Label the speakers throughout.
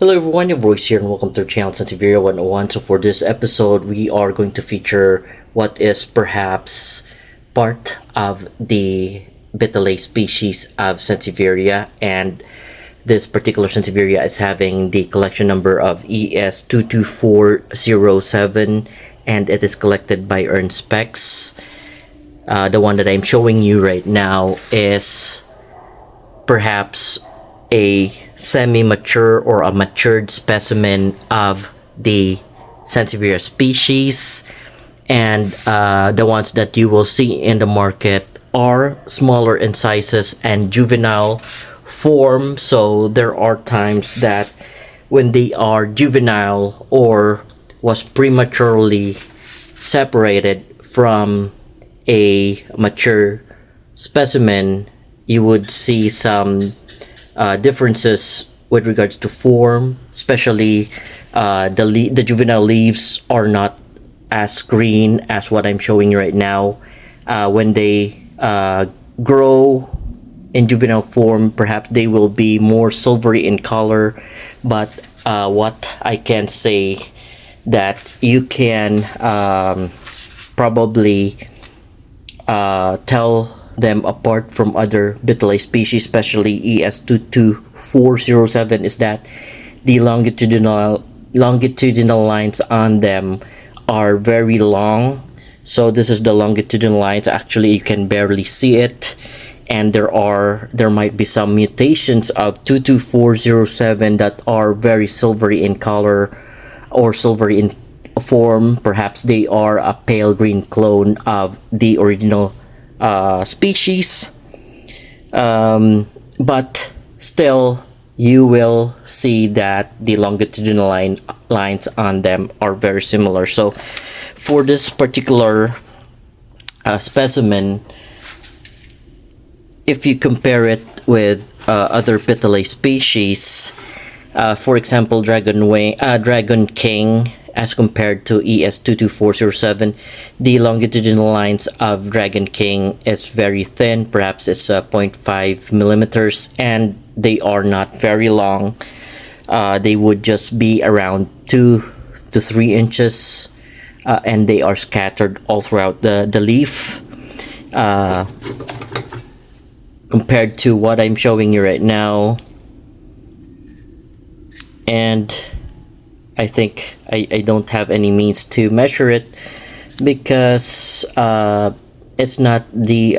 Speaker 1: Hello everyone, your voice here and welcome to the channel Sansevieria 101. So for this episode, we are going to feature what is perhaps part of the bhitalae species of Sansevieria, and this particular Sansevieria is having the collection number of ES22407, and it is collected by Ernst Specks. The one that I'm showing you right now is perhaps a semi-mature or a matured specimen of the Sansevieria species, and the ones that you will see in the market are smaller in sizes and juvenile form. So there are times that when they are juvenile or was prematurely separated from a mature specimen, you would see some differences with regards to form, especially the juvenile leaves are not as green as what I'm showing you right now. When they grow in juvenile form, perhaps they will be more silvery in color, but what I can say that you can probably tell them apart from other bhitalae species, especially ES22407, is that the longitudinal lines on them are very long. So this is the longitudinal lines. Actually, you can barely see it, and there might be some mutations of 22407 that are very silvery in color or silvery in form. Perhaps they are a pale green clone of the original species, but still you will see that the longitudinal lines on them are very similar. So for this particular specimen, if you compare it with other bhitalae species, for example dragon king, as compared to ES22407, the longitudinal lines of Dragon King is very thin. Perhaps it's 0.5 millimeters, and they are not very long. They would just be around 2 to 3 inches, and they are scattered all throughout the leaf. Compared to what I'm showing you right now, and I think I don't have any means to measure it because it's not the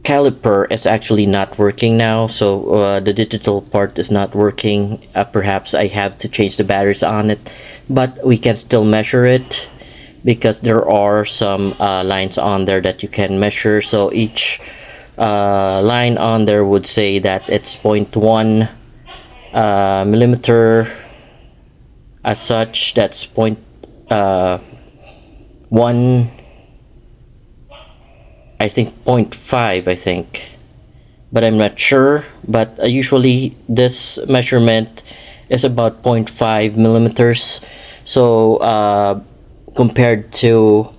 Speaker 1: caliper is actually not working now. So the digital part is not working. Perhaps I have to change the batteries on it, but we can still measure it because there are some lines on there that you can measure. So each line on there would say that it's 0.1 millimeter. As such, that's 1, I think 0.5, I think, but I'm not sure. But usually this measurement is about 0.5 millimeters. So compared to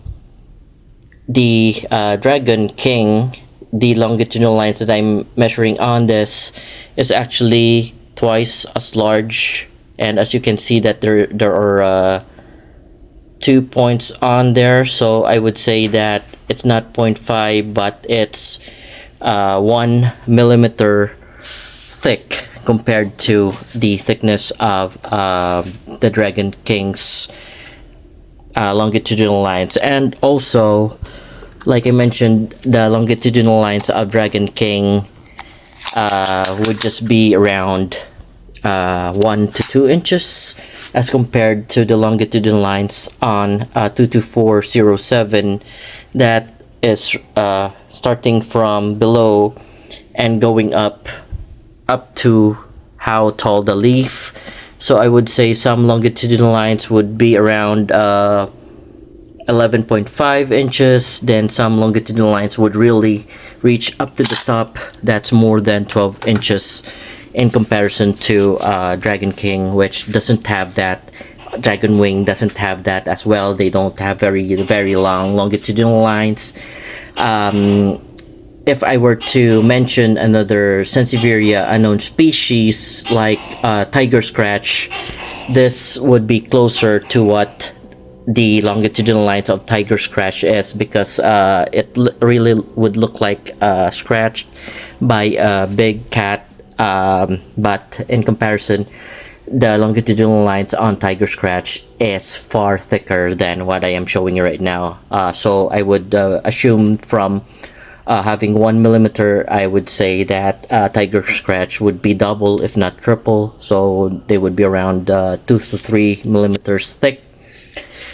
Speaker 1: the Dragon King, the longitudinal lines that I'm measuring on this is actually twice as large, and as you can see that there are 2 points on there. So I would say that it's not 0.5, but it's 1 millimeter thick compared to the thickness of the Dragon King's longitudinal lines. And also, like I mentioned, the longitudinal lines of Dragon King would just be around 1 to 2 inches as compared to the longitudinal lines on 22407 that is starting from below and going up to how tall the leaf. So I would say some longitudinal lines would be around 11.5 inches, then some longitudinal lines would really reach up to the top. That's more than 12 inches in comparison to Dragon King, which doesn't have that. Dragon Wing doesn't have that as well. They don't have very long longitudinal lines. if I were to mention another Sansevieria unknown species like tiger scratch, this would be closer to what the longitudinal lines of tiger scratch is, because really would look like scratched by a big cat, but in comparison, the longitudinal lines on tiger scratch is far thicker than what I am showing you right now. So I would assume from having 1 millimeter, I would say that tiger scratch would be double if not triple, so they would be around 2 to 3 millimeters thick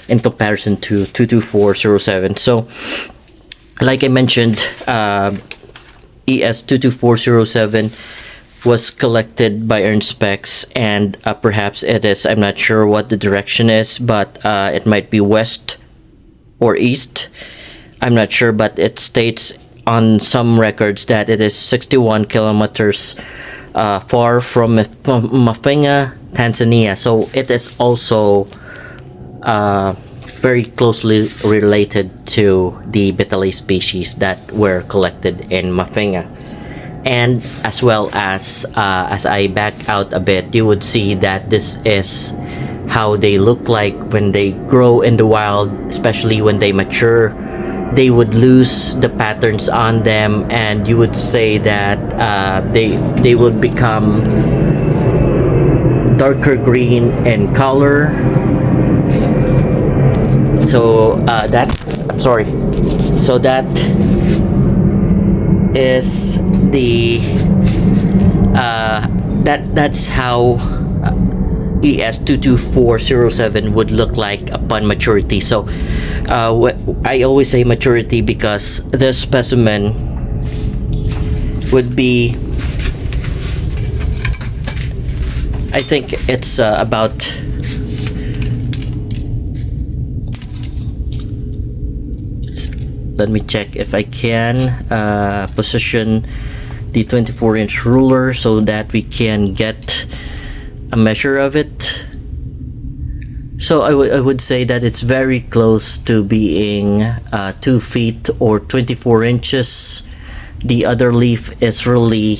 Speaker 1: in comparison to 22407. So like I mentioned, ES22407 was collected by Ernst Specks, and perhaps it is, I'm not sure what the direction is, but it might be west or east, I'm not sure, but it states on some records that it is 61 kilometers far from Mafinga, Tanzania. So it is also very closely related to the bhitalae species that were collected in Mafinga. And as well as I back out a bit, you would see that this is how they look like when they grow in the wild, especially when they mature. They would lose the patterns on them, and you would say that they would become darker green in color. So that is the that's how ES22407 would look like upon maturity. So I always say maturity because the specimen would be, I think it's about let me check if I can position the 24-inch ruler so that we can get a measure of it. So I would say that it's very close to being 2 feet or 24 inches. The other leaf is really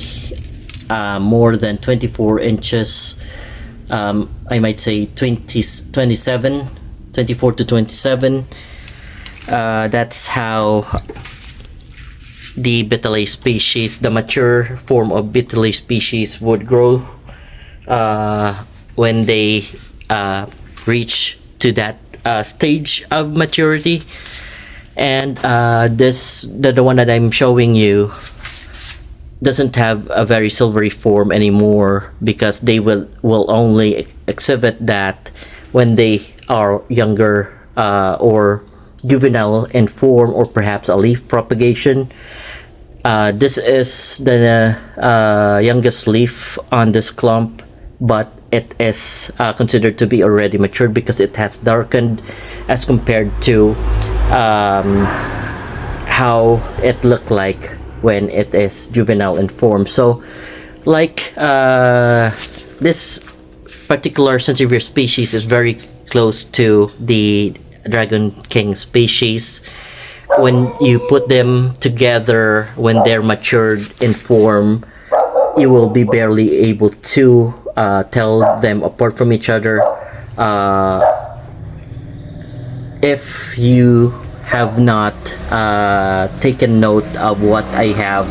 Speaker 1: more than 24 inches. I might say 24 to 27. That's how the bhitalae species, the mature form of bhitalae species, would grow when they reach to that stage of maturity. And the one that I'm showing you doesn't have a very silvery form anymore, because they will only exhibit that when they are younger or juvenile in form, or perhaps a leaf propagation. This is the youngest leaf on this clump, but it is considered to be already matured because it has darkened as compared to how it looked like when it is juvenile in form. So like this particular Sansevieria species is very close to the Dragon King species. When you put them together, when they're matured in form, you will be barely able to tell them apart from each other. If you have not taken note of what I have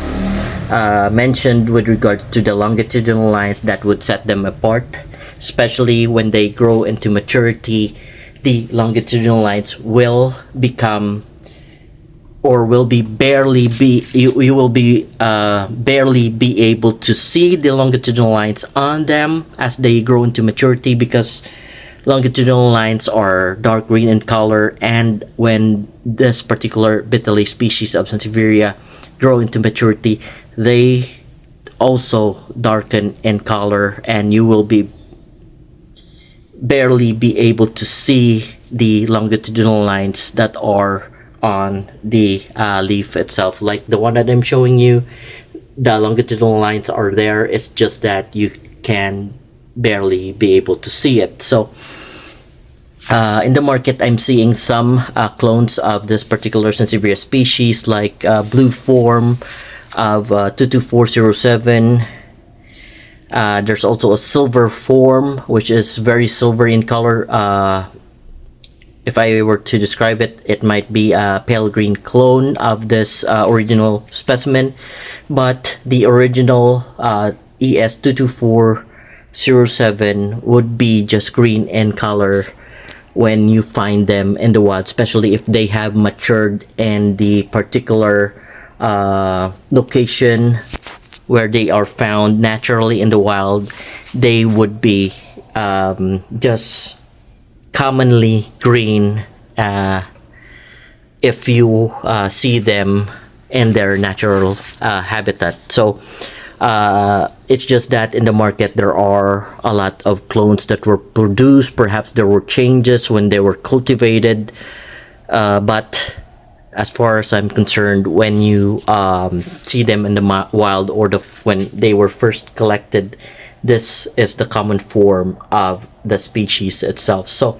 Speaker 1: mentioned with regard to the longitudinal lines that would set them apart, especially when they grow into maturity, the longitudinal lines will become, or will be barely be, you will be barely be able to see the longitudinal lines on them as they grow into maturity, because longitudinal lines are dark green in color, and when this particular bhitalae species of Sansevieria grow into maturity, they also darken in color, and you will be barely be able to see the longitudinal lines that are on the leaf itself. Like the one that I'm showing you, the longitudinal lines are there, it's just that you can barely be able to see it. So in the market, I'm seeing some clones of this particular Sansevieria species, like blue form, of 22407. There's also a silver form, which is very silvery in color. If I were to describe it, it might be a pale green clone of this original specimen, but the original ES22407 would be just green in color when you find them in the wild, especially if they have matured in the particular location where they are found naturally in the wild. They would be just commonly green if you see them in their natural habitat. So it's just that in the market there are a lot of clones that were produced. Perhaps there were changes when they were cultivated, but as far as I'm concerned, when you see them in the wild, or when they were first collected, this is the common form of the species itself. So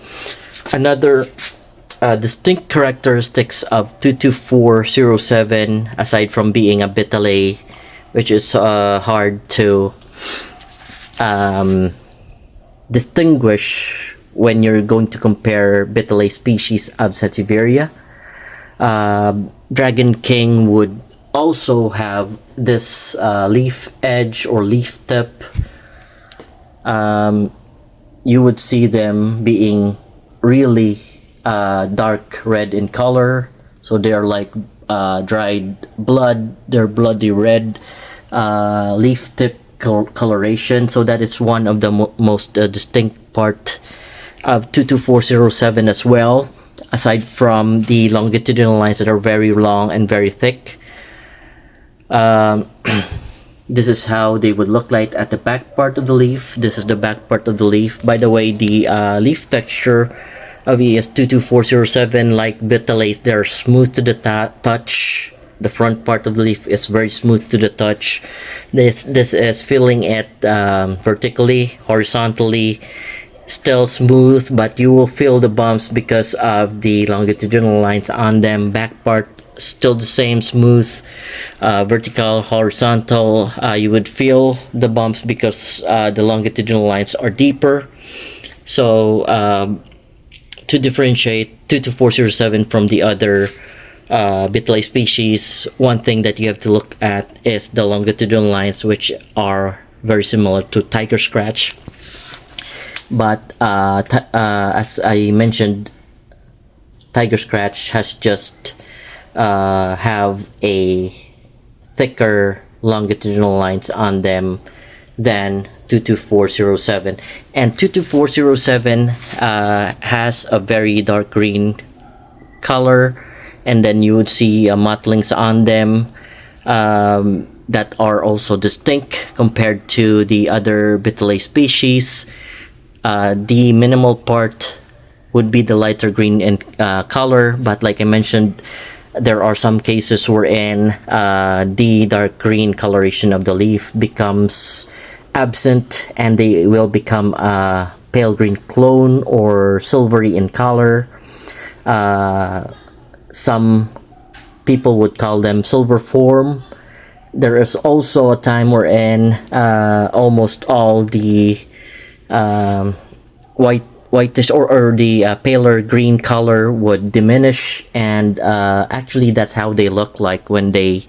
Speaker 1: another distinct characteristics of 22407, aside from being a bhitalae, which is hard to distinguish when you're going to compare bhitalae species of Sansevieria. Dragon King would also have this leaf edge or leaf tip. You would see them being really dark red in color, so they're like dried blood. They're bloody red leaf tip coloration. So that is one of the most distinct part of 22407 as well, aside from the longitudinal lines that are very long and very thick. This is how they would look like at the back part of the leaf. This is the back part of the leaf. By the way, the leaf texture of ES22407, like bhitalaes, they're smooth to the touch. The front part of the leaf is very smooth to the touch. This is filling it vertically, horizontally, still smooth, but you will feel the bumps because of the longitudinal lines on them. Back part still the same, smooth, vertical, horizontal. You would feel the bumps because the longitudinal lines are deeper. So to differentiate 22407 from the other bhitalae species, one thing that you have to look at is the longitudinal lines, which are very similar to tiger scratch. But as I mentioned, tiger scratch has just have a thicker longitudinal lines on them than 22407, and 22407 has a very dark green color, and then you would see mottlings on them that are also distinct compared to the other bhitalae species. The minimal part would be the lighter green in color, but like I mentioned, there are some cases wherein the dark green coloration of the leaf becomes absent and they will become a pale green clone or silvery in color. Some people would call them silver form. There is also a time wherein almost all the whitish or the paler green color would diminish, and actually that's how they look like when they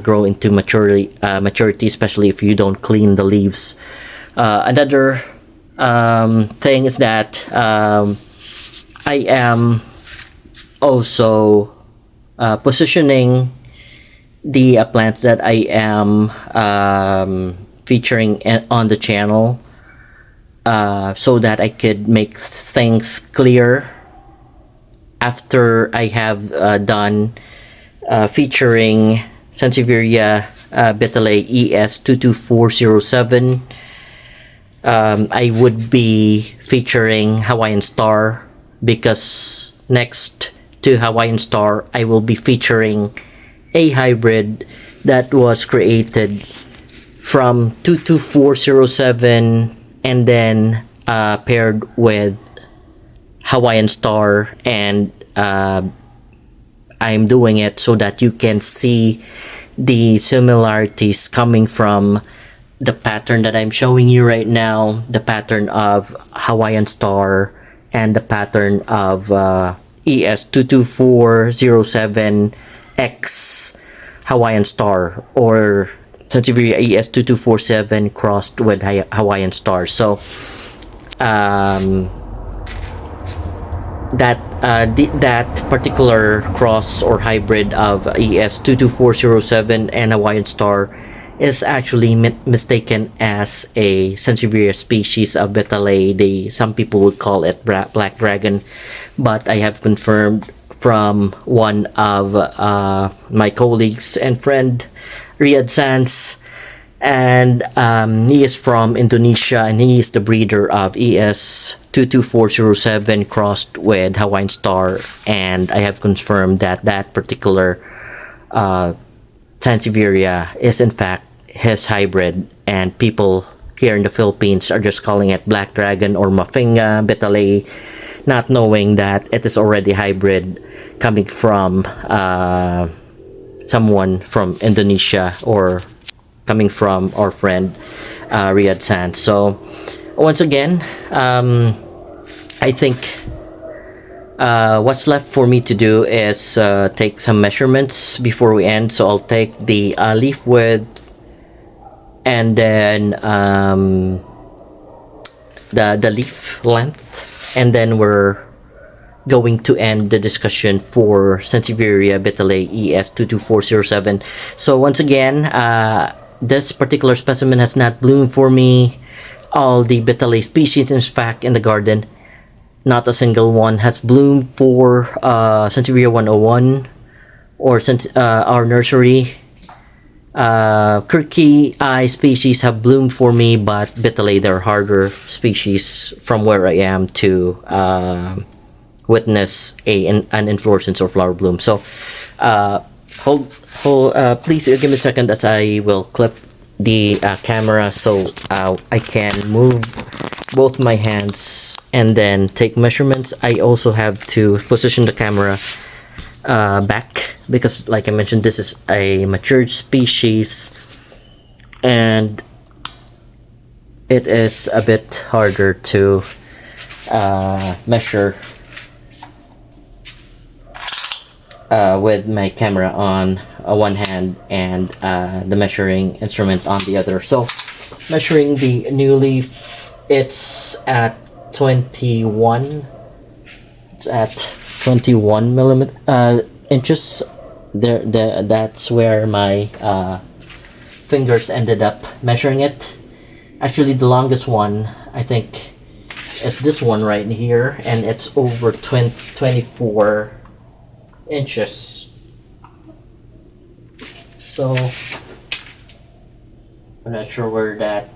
Speaker 1: grow into maturity, especially if you don't clean the leaves. Another thing is that I am also positioning the plants that I am featuring on the channel so that I could make things clear after I have done featuring Sansevieria bhitalae ES22407. I would be featuring Hawaiian Star, because next to Hawaiian Star I will be featuring a hybrid that was created from 22407 and then paired with Hawaiian Star, and I'm doing it so that you can see the similarities coming from the pattern that I'm showing you right now, the pattern of Hawaiian star and the pattern of ES22407X Hawaiian star, or Sansevieria ES2247 crossed with Hawaiian star. So that particular cross or hybrid of ES22407 and Hawaiian star is actually mistaken as a Sansevieria species of bhitalae. Some people would call it black dragon, but I have confirmed from one of my colleagues and friend, Riyad Sans, and he is from Indonesia, and he is the breeder of ES22407 crossed with Hawaiian star, and I have confirmed that that particular Sansevieria is in fact his hybrid, and people here in the Philippines are just calling it black dragon or mafinga bhitalae, not knowing that it is already hybrid coming from someone from Indonesia, or coming from our friend Riyad San. So once again, I think what's left for me to do is take some measurements before we end. So I'll take the leaf width, and then the leaf length, and then we're going to end the discussion for Sansevieria bhitalae ES22407. So once again, this particular specimen has not bloomed for me. All the bhitalae species, in fact, in the garden, not a single one has bloomed for Sansevieria 101 or our nursery. Kirky eye species have bloomed for me, but bhitalae, they're harder species from where I am to witness an inflorescence or flower bloom. So please give me a second as I will clip the camera so I can move both my hands and then take measurements. I also have to position the camera back because, like I mentioned, this is a matured species and it is a bit harder to measure with my camera on one hand and the measuring instrument on the other. So measuring the new leaf, it's at 21 inches. That's where my fingers ended up measuring it. Actually, the longest one I think is this one right here, and it's over 24 inches. So I'm not sure where that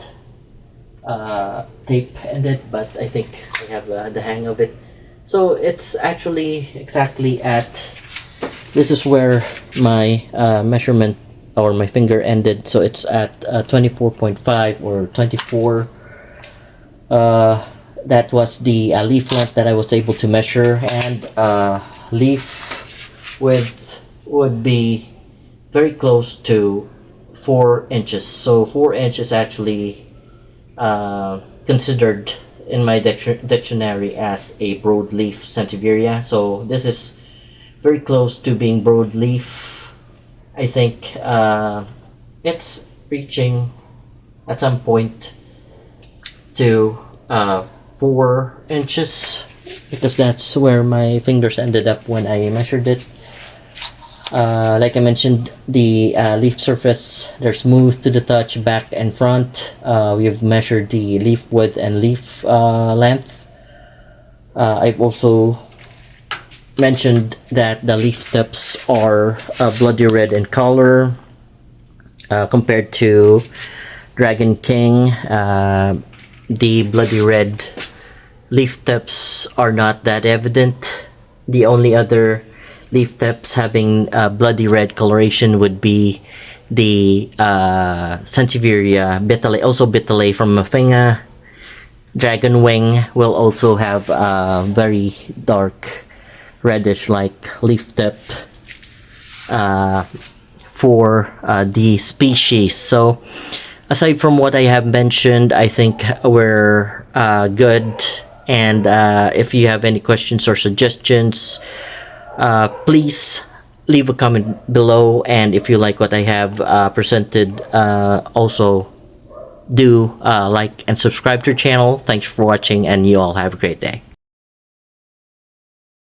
Speaker 1: tape ended, but I think I have the hang of it. So it's actually exactly at, this is where my measurement or my finger ended, so it's at 24.5 or 24. That was the leaf length that I was able to measure, and leaf width would be very close to 4 inches. So 4 inches actually considered in my dictionary as a broadleaf Sansevieria. So this is very close to being broadleaf. I think it's reaching at some point to 4 inches, because that's where my fingers ended up when I measured it. Like I mentioned, the leaf surface, they're smooth to the touch, back and front. We've measured the leaf width and leaf length. I've also mentioned that the leaf tips are bloody red in color compared to Dragon King. The bloody red leaf tips are not that evident. The only other leaf tips having bloody red coloration would be the Sansevieria bhitalae, also bhitalae from Mafinga. Dragon Wing will also have very dark reddish like leaf tip for the species. So aside from what I have mentioned, I think we're good. And if you have any questions or suggestions, please leave a comment below. And if you like what I have presented, also do like and subscribe to the channel. Thanks for watching, and you all have a great day.